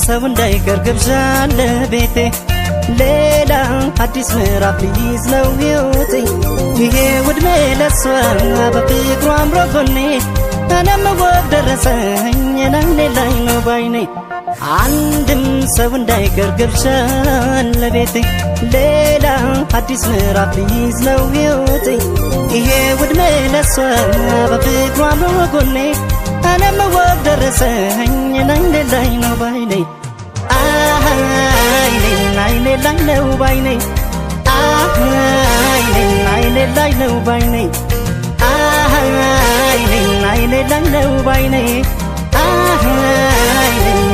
ሰው እንዳይቀር ግብዣ ለቤቴ ሌላ አዲስ ምዕራፍ ሊይዝ ነው ሕይወቴ ይሄ ውድሜ ለሷ በፍቅሩ አምሮ ጎኔ እኔም ወግ ደረሰኝ ናይኔ ላይ ነው ባይኔ አንድም ሰው እንዳይቀር ግብዣ ለቤቴ ሌላ አዲስ ምዕራፍ ሊይዝ ነው ሕይወቴ ይሄ ውድሜ ለሷ በፍቅሩ አምሮ ጎኔ እኔም ወግ ደረሰኝ ናይኔ ላይ ነው ባይኔ ናይኔ ላይ ነው ባይኔ ናይኔ ላይ ነው ባይኔ ናይኔ ላይ ነው ባይኔ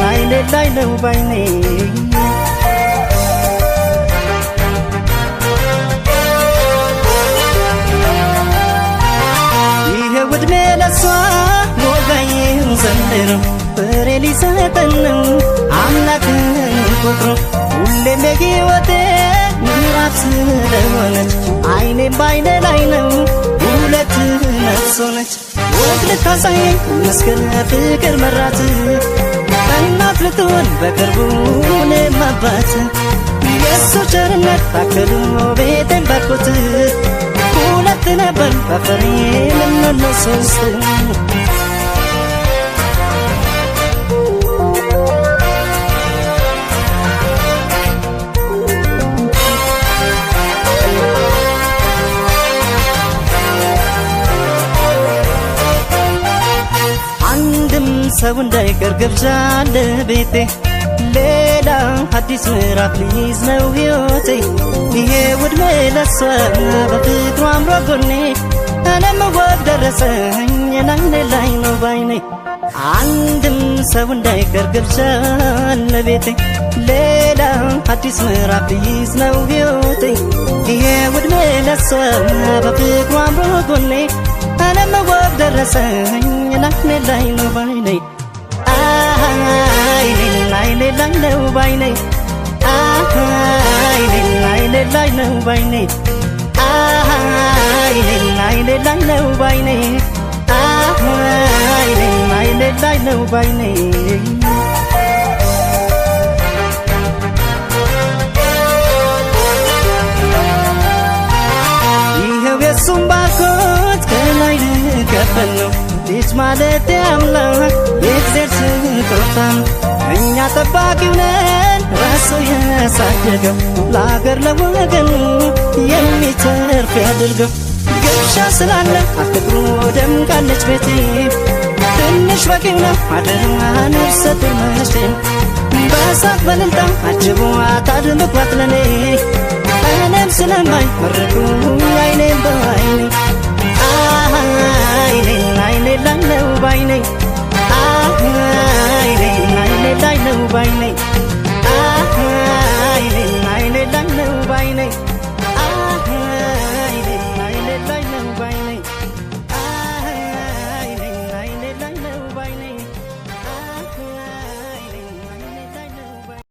ናይኔ ላይ ነው ባይኔ ይሄ ውድሜ ለሷ ሞጋዬን ዘንድሮ ፍሬ ሊሰጠን ነው አምላክን ቆጥሮ ሁሌም የሕይወቴ ምዕራፍ ስለሆነች አይኔም ባይኔ ላይ ነው ሁለት ነፍስ ሆነች ወግ ልታሳየኝ መስገን ፍቅር መራት እናት ልትሆን በቅርቡ እኔም አባት የእሱ ቸርነት ታክሎ ቤቴን ባርኮት ሁለት ነበር በፍሬ ምንሆነው ሶስት ሰው እንዳይቀር ግብዣ ለቤቴ ሌላ አዲስ ምዕራፍ ሊይዝ ነው ሕይወቴ ይሄ ውድሜ ለሷ በፍቅሩ አምሮ ጎኔ እኔም ወግ ደረሰኝ ናይኔ ላይ ነው ባይኔ አንድም ሰው እንዳይቀር ግብዣ ለቤቴ ሌላ አዲስ ምዕራፍ ሊይዝ ነው ሕይወቴ ይሄ ውድሜ ለሷ በፍቅሩ አምሮ ጎኔ እኔም ወግ ደረሰኝ ናይኔ ላይ ነው ባይኔ ናይኔ ላይ ነው ባይኔ ናይኔ ላይ ነው ባይኔ ናይኔ ላይ ነው ባይኔ ናይኔ ላይ ነው ባይኔ ይኸው የሱም ባርኮት ከላይ ልከፈል ነው ልጅ ማለት አምላክ የእግዚአብሔር ስጦታ ነው እኛ ጠባቂው ነን ራሱ ያሳደገው ለአገር ለወገኑ የሚተርፍ ያድርገው ግብዣ ስላለ አፍቅሩ ደምቃለች ቤቴ ትንሽ በቂው ነው አደራን እርሰቱ መቼም በሳቅ በልልታ አጅቧት አድምቋት ለኔ እኔም ስለማይ መረቁ አይኔም ባይ